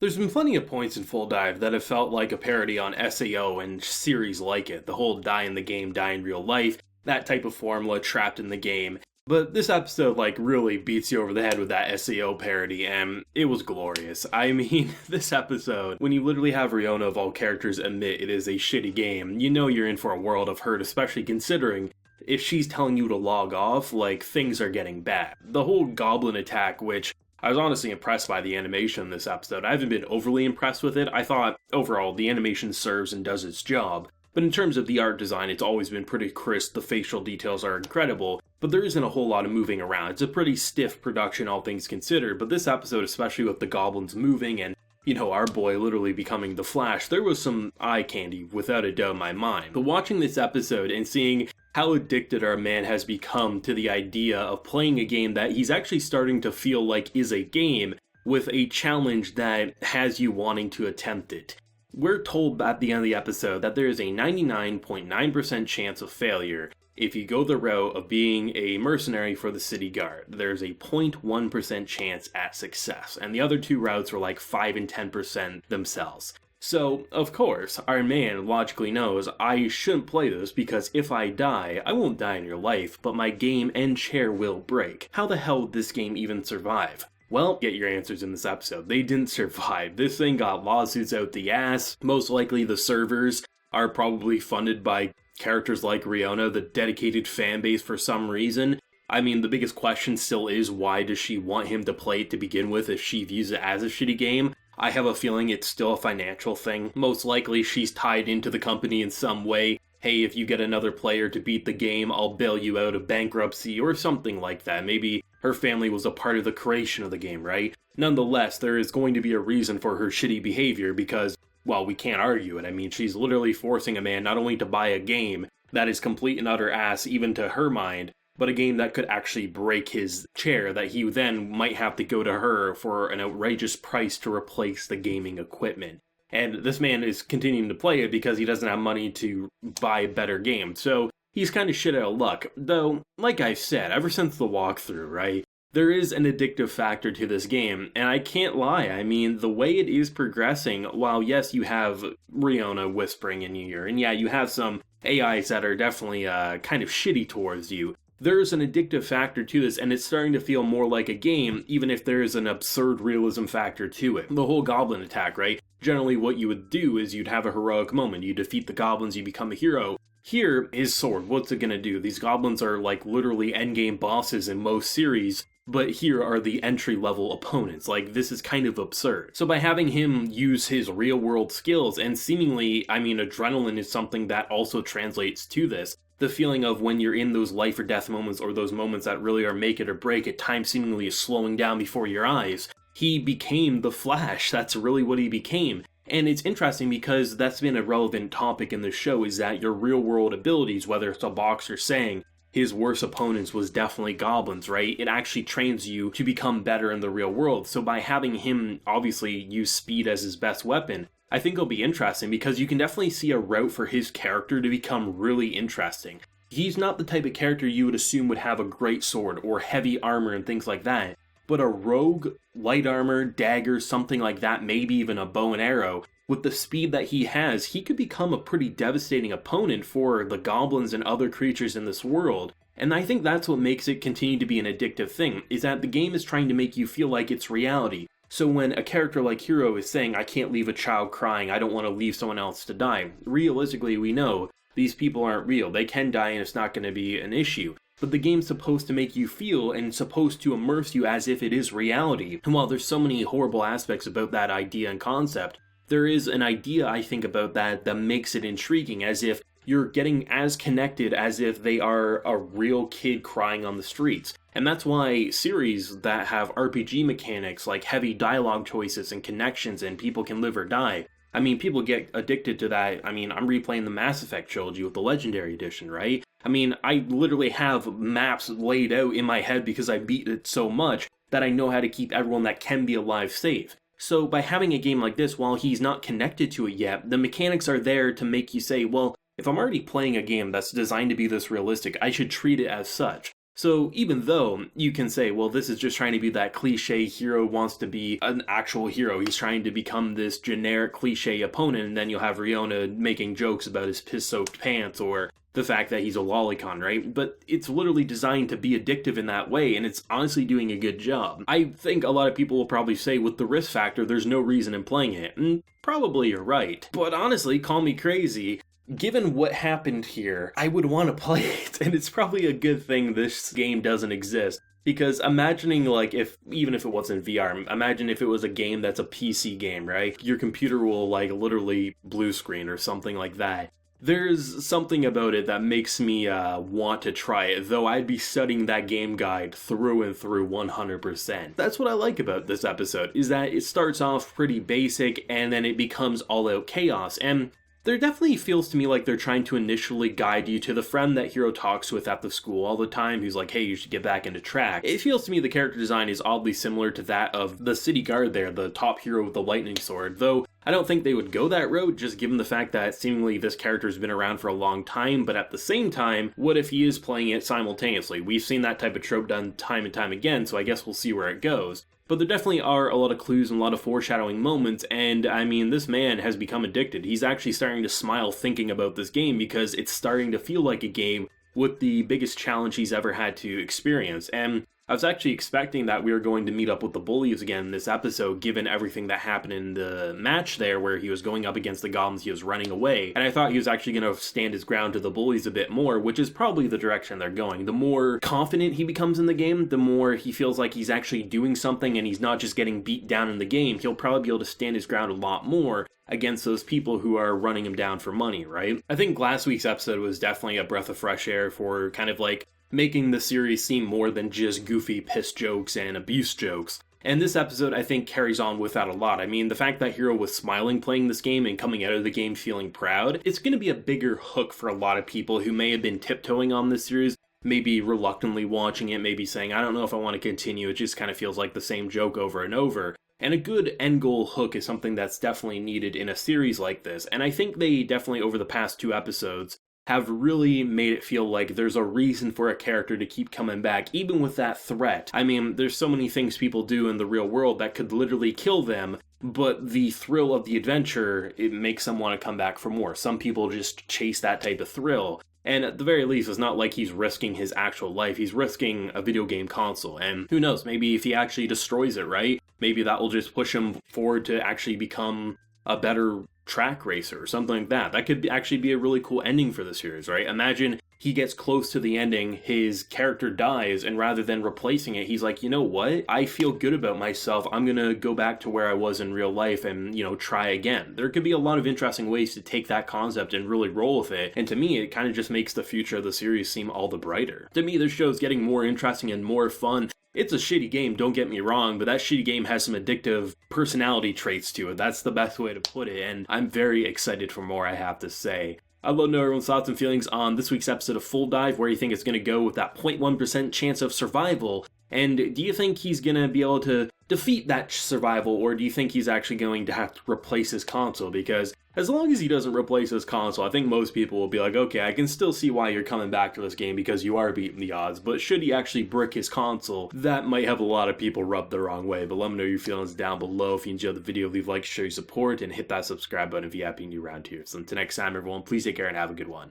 There's been plenty of points in Full Dive that have felt like a parody on SAO and series like it. The whole die in the game, die in real life, that type of formula trapped in the game. But this episode, really beats you over the head with that SAO parody, and it was glorious. I mean, this episode, when you literally have Ryona of all characters admit it is a shitty game, you know you're in for a world of hurt, especially considering if she's telling you to log off, things are getting bad. The whole goblin attack, which I was honestly impressed by the animation in this episode. I haven't been overly impressed with it. I thought, overall, the animation serves and does its job. But in terms of the art design, it's always been pretty crisp, the facial details are incredible, but there isn't a whole lot of moving around. It's a pretty stiff production, all things considered, but this episode, especially with the goblins moving and our boy literally becoming the Flash, there was some eye candy, without a doubt in my mind. But watching this episode and seeing how addicted our man has become to the idea of playing a game that he's actually starting to feel like is a game with a challenge that has you wanting to attempt it. We're told at the end of the episode that there is a 99.9% chance of failure if you go the route of being a mercenary for the city guard. There's a 0.1% chance at success, and the other two routes were 5 and 10% themselves. So, of course, our man logically knows I shouldn't play this because if I die, I won't die in real life, but my game and chair will break. How the hell would this game even survive? Well, get your answers in this episode. They didn't survive. This thing got lawsuits out the ass. Most likely the servers are probably funded by characters like Ryona, the dedicated fan base for some reason. I mean, the biggest question still is, why does she want him to play it to begin with if she views it as a shitty game? I have a feeling it's still a financial thing. Most likely she's tied into the company in some way. Hey, if you get another player to beat the game, I'll bail you out of bankruptcy or something like that. Maybe her family was a part of the creation of the game, right? Nonetheless, there is going to be a reason for her shitty behavior because, well, we can't argue it. I mean, she's literally forcing a man not only to buy a game that is complete and utter ass even to her mind, but a game that could actually break his chair that he then might have to go to her for an outrageous price to replace the gaming equipment. And this man is continuing to play it because he doesn't have money to buy a better game. So he's kind of shit out of luck. Though, like I've said, ever since the walkthrough, right? There is an addictive factor to this game, and I can't lie. I mean, the way it is progressing, while yes, you have Ryona whispering in your ear, and yeah, you have some AIs that are definitely kind of shitty towards you, there's an addictive factor to this, and it's starting to feel more like a game, even if there is an absurd realism factor to it. The whole goblin attack, right? Generally, what you would do is you'd have a heroic moment. You defeat the goblins, you become a hero. Here, his sword, what's it gonna do? These goblins are literally endgame bosses in most series, but here are the entry-level opponents. This is kind of absurd. So by having him use his real-world skills, and seemingly, I mean, adrenaline is something that also translates to this, the feeling of when you're in those life or death moments, or those moments that really are make it or break it, time seemingly is slowing down before your eyes. He became the Flash. That's really what he became. And it's interesting because that's been a relevant topic in the show, is that your real-world abilities, whether it's a boxer saying his worst opponents was definitely goblins, right? It actually trains you to become better in the real world. So by having him obviously use speed as his best weapon, I think it'll be interesting because you can definitely see a route for his character to become really interesting. He's not the type of character you would assume would have a great sword or heavy armor and things like that, but a rogue, light armor, dagger, something like that, maybe even a bow and arrow, with the speed that he has, he could become a pretty devastating opponent for the goblins and other creatures in this world. And I think that's what makes it continue to be an addictive thing, is that the game is trying to make you feel like it's reality. So when a character like Hiro is saying, I can't leave a child crying, I don't want to leave someone else to die, realistically we know these people aren't real. They can die and it's not going to be an issue. But the game's supposed to make you feel and supposed to immerse you as if it is reality. And while there's so many horrible aspects about that idea and concept, there is an idea, I think, about that makes it intriguing, as if you're getting as connected as if they are a real kid crying on the streets. And that's why series that have RPG mechanics like heavy dialogue choices and connections and people can live or die, I mean, people get addicted to that. I mean, I'm replaying the Mass Effect trilogy with the Legendary Edition, right? I mean, I literally have maps laid out in my head because I beat it so much that I know how to keep everyone that can be alive safe. So by having a game like this, while he's not connected to it yet, the mechanics are there to make you say, well, if I'm already playing a game that's designed to be this realistic, I should treat it as such. So even though you can say, well, this is just trying to be that cliche hero wants to be an actual hero, he's trying to become this generic cliche opponent, and then you'll have Ryona making jokes about his piss-soaked pants or the fact that he's a lolicon, right? But it's literally designed to be addictive in that way, and it's honestly doing a good job. I think a lot of people will probably say with the risk factor, there's no reason in playing it, and probably you're right. But honestly, call me crazy, given what happened here, I would want to play it, and it's probably a good thing this game doesn't exist. Because imagining, like, even if it wasn't VR, imagine if it was a game that's a PC game, right? Your computer will, like, literally blue screen or something like that. There's something about it that makes me want to try it, though I'd be studying that game guide through and through 100%. That's what I like about this episode, is that it starts off pretty basic, and then it becomes all-out chaos, and there definitely feels to me like they're trying to initially guide you to the friend that Hiro talks with at the school all the time who's like, hey, you should get back into track. It feels to me the character design is oddly similar to that of the city guard there, the top hero with the lightning sword, though I don't think they would go that road just given the fact that seemingly this character's been around for a long time, but at the same time, what if he is playing it simultaneously? We've seen that type of trope done time and time again, so I guess we'll see where it goes. But there definitely are a lot of clues and a lot of foreshadowing moments, and I mean, this man has become addicted. He's actually starting to smile thinking about this game because it's starting to feel like a game with the biggest challenge he's ever had to experience. And I was actually expecting that we were going to meet up with the bullies again in this episode, given everything that happened in the match there where he was going up against the goblins, he was running away, and I thought he was actually going to stand his ground to the bullies a bit more, which is probably the direction they're going. The more confident he becomes in the game, the more he feels like he's actually doing something and he's not just getting beat down in the game, he'll probably be able to stand his ground a lot more against those people who are running him down for money, right? I think last week's episode was definitely a breath of fresh air for kind of like making the series seem more than just goofy piss jokes and abuse jokes. And this episode, I think, carries on with that a lot. I mean, the fact that Hiro was smiling playing this game and coming out of the game feeling proud, it's going to be a bigger hook for a lot of people who may have been tiptoeing on this series, maybe reluctantly watching it, maybe saying, I don't know if I want to continue, it just kind of feels like the same joke over and over. And a good end goal hook is something that's definitely needed in a series like this, and I think they definitely, over the past 2 episodes, have really made it feel like there's a reason for a character to keep coming back, even with that threat. I mean, there's so many things people do in the real world that could literally kill them, but the thrill of the adventure, it makes them want to come back for more. Some people just chase that type of thrill. And at the very least, it's not like he's risking his actual life, he's risking a video game console. And who knows, maybe if he actually destroys it, right? Maybe that will just push him forward to actually become a better track racer or something like that. That could actually be a really cool ending for the series, right? Imagine he gets close to the ending, his character dies, and rather than replacing it, he's like, you know what? I feel good about myself. I'm gonna go back to where I was in real life and, try again. There could be a lot of interesting ways to take that concept and really roll with it, and to me, it kind of just makes the future of the series seem all the brighter. To me, this show's getting more interesting and more fun. It's a shitty game, don't get me wrong, but that shitty game has some addictive personality traits to it. That's the best way to put it, and I'm very excited for more, I have to say. I'd love to know everyone's thoughts and feelings on this week's episode of Full Dive, where you think it's going to go with that 0.1% chance of survival, and do you think he's going to be able to defeat that survival, or do you think he's actually going to have to replace his console? Because as long as he doesn't replace his console, I think most people will be like, okay, I can still see why you're coming back to this game because you are beating the odds, but should he actually brick his console, that might have a lot of people rubbed the wrong way. But let me know your feelings down below. If you enjoyed the video, leave a like, show your support, and hit that subscribe button if you happen to be new around here. So until next time, everyone, please take care and have a good one.